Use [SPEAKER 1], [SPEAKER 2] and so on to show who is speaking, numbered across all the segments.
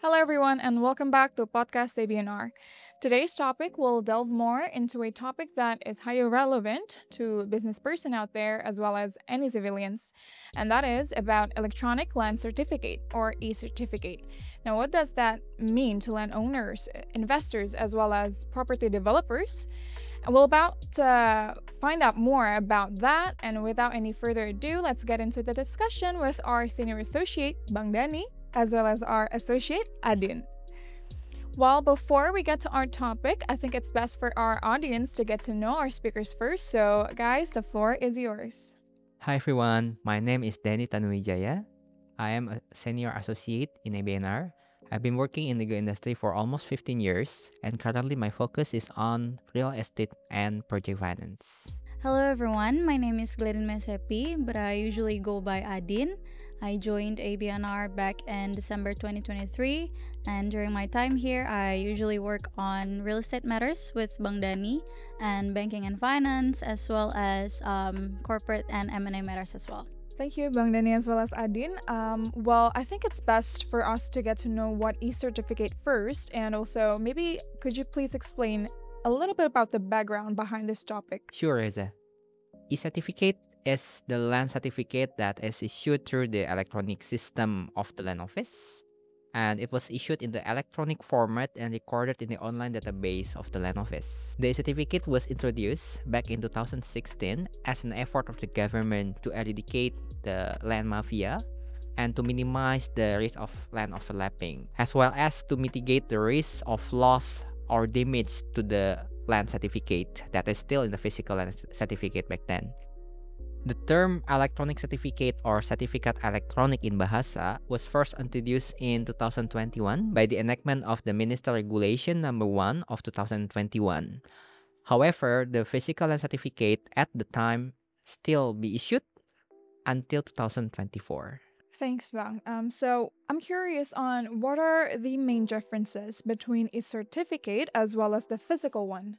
[SPEAKER 1] Hello, everyone, and welcome back to Podcast ABNR. Today's topic will delve more into a topic that is highly relevant to business person out there as well as any civilians, and that is about electronic land certificate or e-certificate. Now, what does that mean to landowners, investors, as well as property developers? And we're about to find out more about that, and without any further ado, let's get into the discussion with our senior associate, Bang Danny, as well as our associate, Adin. Well, before we get to our topic, I think it's best for our audience to get to know our speakers first. So, guys, the floor is yours.
[SPEAKER 2] Hi everyone, my name is Danny Tanuwidjaya. I am a senior associate in ABNR. I've been working in the legal industry for almost 15 years, and currently my focus is on real estate and project finance.
[SPEAKER 3] Hello everyone, my name is Gladyne Mesepi, but I usually go by Adin. I joined ABNR back in December 2023, and during my time here, I usually work on real estate matters with Bang Dani and banking and finance, as well as corporate and M&A matters as well.
[SPEAKER 1] Thank you, Bang Danny, as well as Adin. Well, I think it's best for us to get to know what e-certificate first, and also maybe could you please explain a little bit about the background behind this topic?
[SPEAKER 2] Sure, Reza. E-certificate is the land certificate that is issued through the electronic system of the land office, and it was issued in the electronic format and recorded in the online database of the land office. The certificate was introduced back in 2016 as an effort of the government to eradicate the land mafia and to minimize the risk of land overlapping, as well as to mitigate the risk of loss or damage to the land certificate that is still in the physical land certificate back then. The term electronic certificate or certificate electronic in Bahasa was first introduced in 2021 by the enactment of the Minister Regulation Number 1 of 2021. However, the physical land certificate at the time still be issued until 2024.
[SPEAKER 1] Thanks, Bang. So I'm curious on what are the main differences between a certificate as well as the physical one?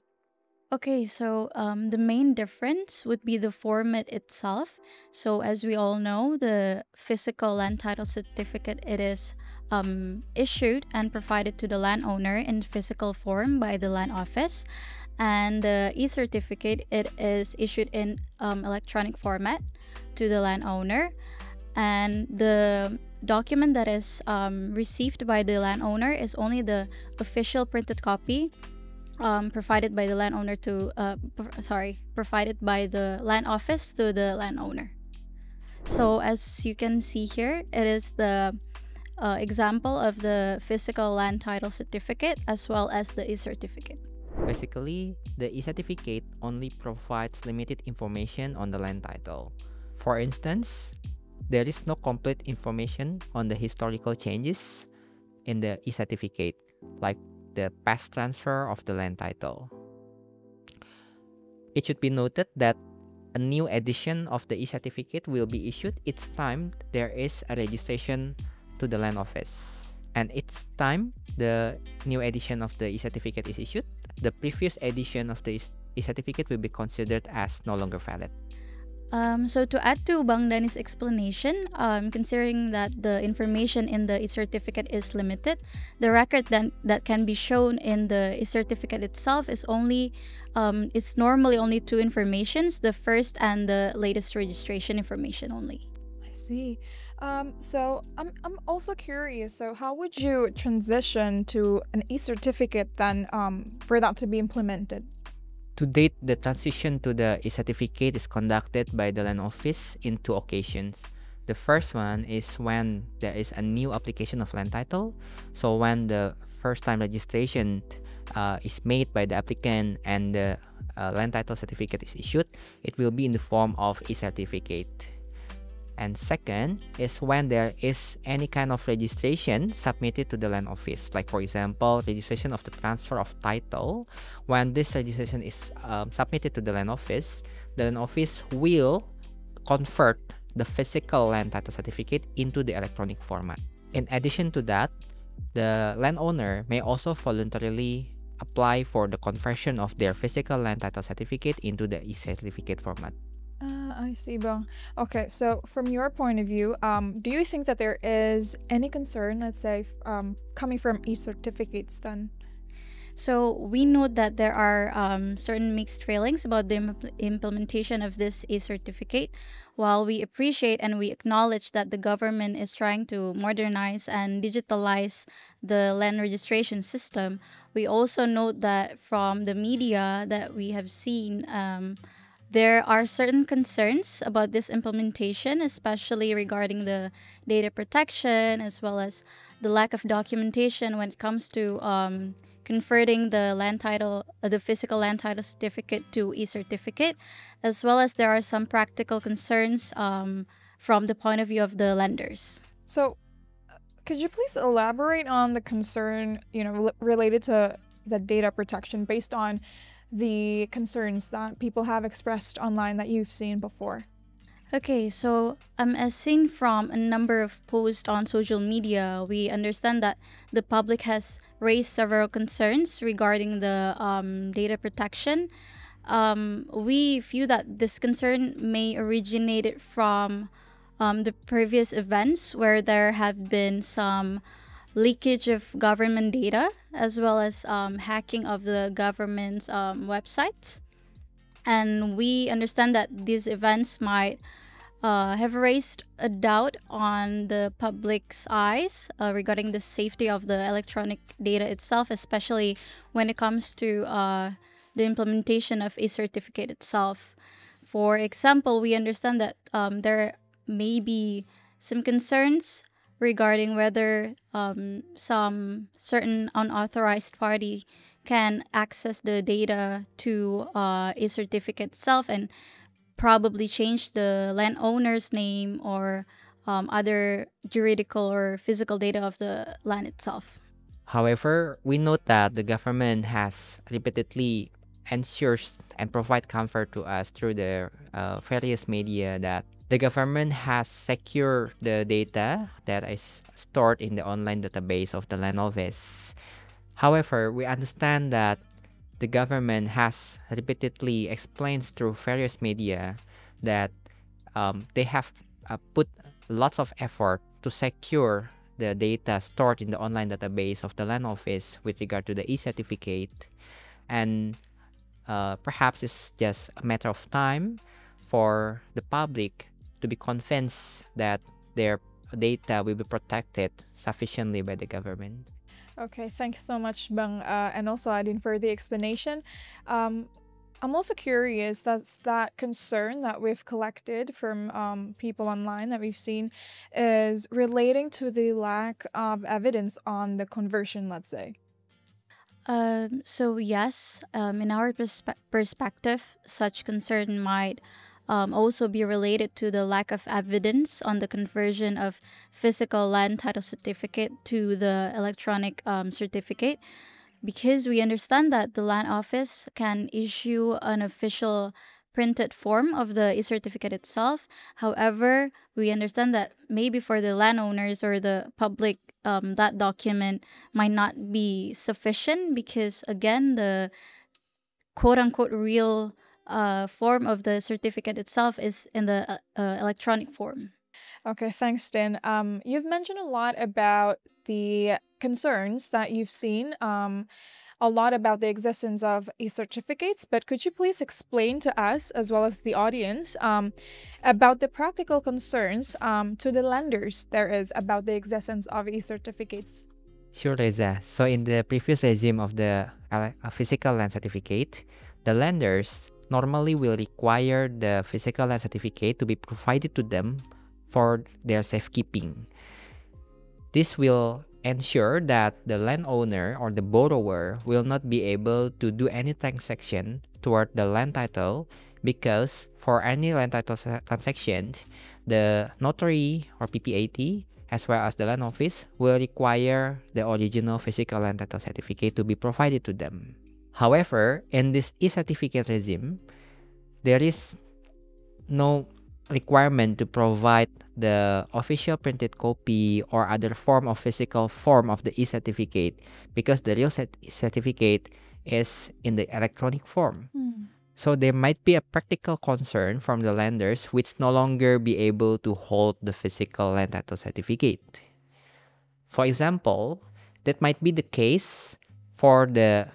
[SPEAKER 3] Okay, so the main difference would be the format itself. So as we all know, the physical land title certificate, it is issued and provided to the landowner in physical form by the land office. And the e-certificate, it is issued in electronic format to the landowner. And the document that is received by the landowner is only the official printed copy provided by the landowner to provided by the land office to the landowner. So as you can see here, it is the example of the physical land title certificate as well as the e-certificate.
[SPEAKER 2] Basically, the e-certificate only provides limited information on the land title. For instance, there is no complete information on the historical changes in the e-certificate, like the past transfer of the land title. It should be noted that a new edition of the e-certificate will be issued each time there is a registration to the land office. And each time the new edition of the e-certificate is issued, the previous edition of the e-certificate will be considered as no longer valid.
[SPEAKER 3] So to add to Bang Dani's explanation, considering that the information in the e-certificate is limited, the record that can be shown in the e-certificate itself is only, it's normally only two informations, the first and the latest registration information only.
[SPEAKER 1] I see. So I'm also curious. So how would you transition to an e-certificate then for that to be implemented?
[SPEAKER 2] To date, the transition to the e-certificate is conducted by the land office in two occasions. The first one is when there is a new application of land title. So when the first time registration is made by the applicant and the land title certificate is issued, it will be in the form of e-certificate. And second is when there is any kind of registration submitted to the land office, like for example, registration of the transfer of title. When this registration is submitted to the land office will convert the physical land title certificate into the electronic format. In addition to that, the landowner may also voluntarily apply for the conversion of their physical land title certificate into the e-certificate format.
[SPEAKER 1] I see, Bong. Okay, so from your point of view, do you think that there is any concern, let's say, coming from e-certificates then?
[SPEAKER 3] So we note that there are certain mixed feelings about the implementation of this e-certificate. While we appreciate and we acknowledge that the government is trying to modernize and digitalize the land registration system, we also note that from the media that we have seen, there are certain concerns about this implementation, especially regarding the data protection as well as the lack of documentation when it comes to converting the land title, the physical land title certificate to e-certificate, as well as there are some practical concerns from the point of view of the lenders.
[SPEAKER 1] So, could you please elaborate on the concern, related to the data protection based on the concerns that people have expressed online that you've seen before?
[SPEAKER 3] Okay, so as seen from a number of posts on social media, we understand that the public has raised several concerns regarding the data protection. We feel that this concern may originate from the previous events where there have been some leakage of government data as well as hacking of the government's websites. And we understand that these events might have raised a doubt on the public's eyes regarding the safety of the electronic data itself, especially when it comes to the implementation of a certificate itself. For example, we understand that there may be some concerns regarding whether some certain unauthorized party can access the data to a certificate itself and probably change the landowner's name or other juridical or physical data of the land itself.
[SPEAKER 2] However, we note that the government has repeatedly ensures and provide comfort to us through the various media that the government has secured the data that is stored in the online database of the land office. However, we understand that the government has repeatedly explained through various media that they have put lots of effort to secure the data stored in the online database of the land office with regard to the e-certificate, and perhaps it's just a matter of time for the public to be convinced that their data will be protected sufficiently by the government.
[SPEAKER 1] Okay, thanks so much, Bang, and also adding for the explanation. I'm also curious, that's that concern that we've collected from people online that we've seen is relating to the lack of evidence on the conversion, let's say.
[SPEAKER 3] So yes, in our perspective, such concern might also be related to the lack of evidence on the conversion of physical land title certificate to the electronic certificate, because we understand that the land office can issue an official printed form of the e-certificate itself. However, we understand that maybe for the landowners or the public, that document might not be sufficient because, again, the quote-unquote real form of the certificate itself is in the electronic form.
[SPEAKER 1] Okay, thanks, Dan. You've mentioned a lot about the concerns that you've seen, a lot about the existence of e-certificates, but could you please explain to us, as well as the audience, about the practical concerns to the lenders there is about the existence of e-certificates?
[SPEAKER 2] Sure, Reza. So in the previous regime of the physical land certificate, the lenders normally will require the physical land certificate to be provided to them for their safekeeping. This will ensure that the landowner or the borrower will not be able to do any transaction toward the land title, because for any land title transaction, the notary or PPAT as well as the land office will require the original physical land title certificate to be provided to them. However, in this e-certificate regime, there is no requirement to provide the official printed copy or other form of physical form of the e-certificate, because the real certificate is in the electronic form. So there might be a practical concern from the lenders which no longer be able to hold the physical land title certificate. For example, that might be the case for the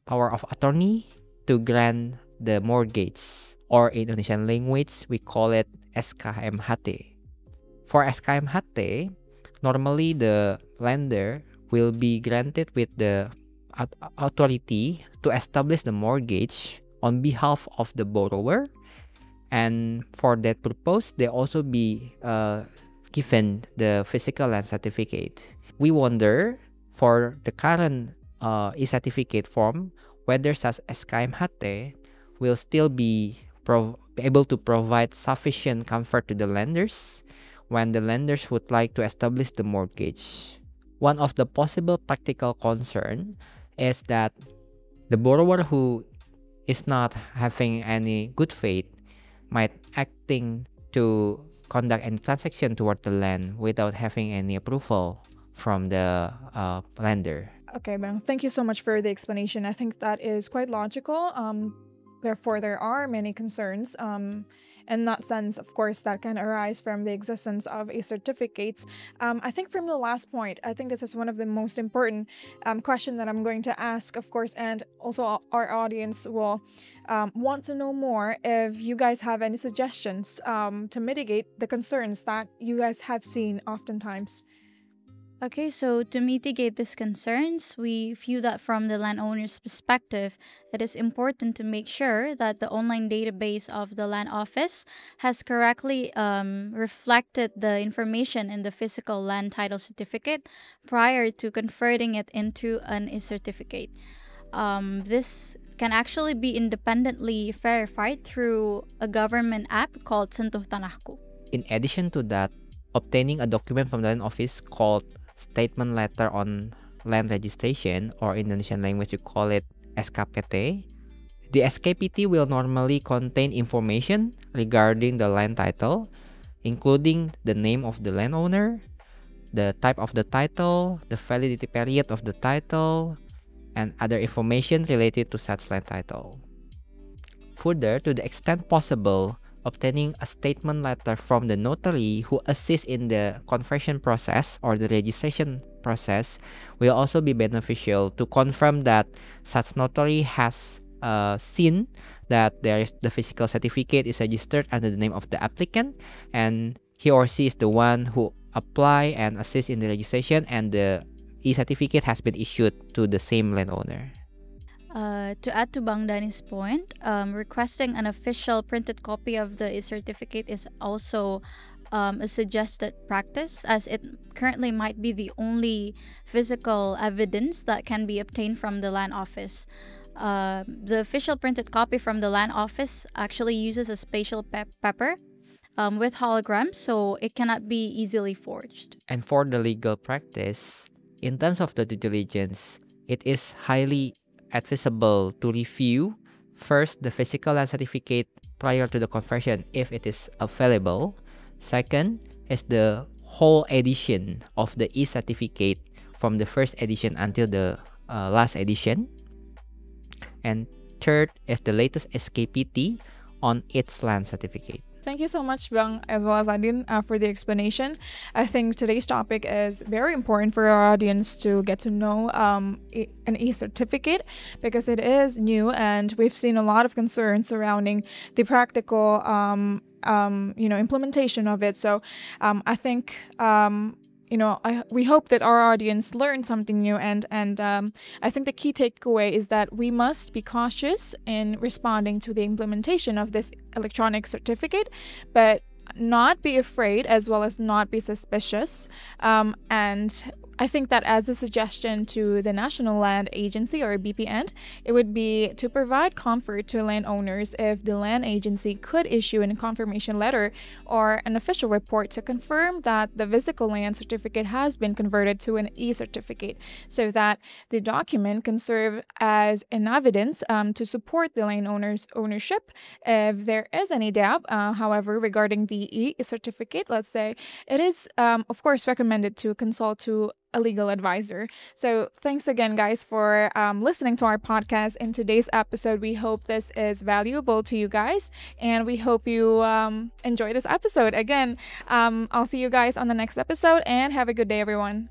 [SPEAKER 2] power of attorney to grant the mortgage, or in Indonesian language we call it SKMHT. For SKMHT, normally the lender will be granted with the authority to establish the mortgage on behalf of the borrower, and for that purpose they also be given the physical land certificate. We wonder for the current e-certificate form whether such SKMHT will still be able to provide sufficient comfort to the lenders when the lenders would like to establish the mortgage. One of the possible practical concern is that the borrower who is not having any good faith might acting to conduct any transaction toward the land without having any approval from the lender.
[SPEAKER 1] Okay, Bang, thank you so much for the explanation. I think that is quite logical. Therefore, there are many concerns. In that sense, of course, that can arise from the existence of e-certificates. I think from the last point, I think this is one of the most important question that I'm going to ask, of course, and also our audience will want to know more if you guys have any suggestions to mitigate the concerns that you guys have seen oftentimes.
[SPEAKER 3] Okay, so to mitigate these concerns, we view that from the landowner's perspective, it is important to make sure that the online database of the land office has correctly reflected the information in the physical land title certificate prior to converting it into an e-certificate. This can actually be independently verified through a government app called Sentuh Tanahku.
[SPEAKER 2] In addition to that, obtaining a document from the land office called Statement Letter on Land Registration, or in Indonesian language you call it SKPT. The SKPT will normally contain information regarding the land title, including the name of the landowner, the type of the title, the validity period of the title, and other information related to such land title. Further, to the extent possible, obtaining a statement letter from the notary who assists in the conversion process or the registration process will also be beneficial to confirm that such notary has seen that the physical certificate is registered under the name of the applicant, and he or she is the one who apply and assist in the registration, and the e-certificate has been issued to the same landowner.
[SPEAKER 3] To add to Bang Danny's point, requesting an official printed copy of the e-certificate is also a suggested practice, as it currently might be the only physical evidence that can be obtained from the land office. The official printed copy from the land office actually uses a spatial paper with holograms, so it cannot be easily forged.
[SPEAKER 2] And for the legal practice, in terms of the due diligence, it is highly advisable to review first the physical land certificate prior to the conversion if it is available. Second is the whole edition of the e-certificate from the first edition until the last edition. And third is the latest SKPT on its land certificate.
[SPEAKER 1] Thank you so much, Bang, as well as Adin, for the explanation. I think today's topic is very important for our audience to get to know an e-certificate, because it is new and we've seen a lot of concerns surrounding the practical implementation of it. So I think we hope that our audience learned something new, and I think the key takeaway is that we must be cautious in responding to the implementation of this electronic certificate, but not be afraid as well as not be suspicious. And I think that as a suggestion to the National Land Agency, or BPN, it would be to provide comfort to landowners if the land agency could issue a confirmation letter or an official report to confirm that the physical land certificate has been converted to an e-certificate, so that the document can serve as an evidence to support the landowner's ownership. If there is any doubt, however, regarding the e-certificate, let's say, it is of course recommended to consult to a legal advisor. So thanks again, guys, for listening to our podcast in today's episode. We hope this is valuable to you guys, and we hope you enjoy this episode. Again, I'll see you guys on the next episode, and have a good day, everyone.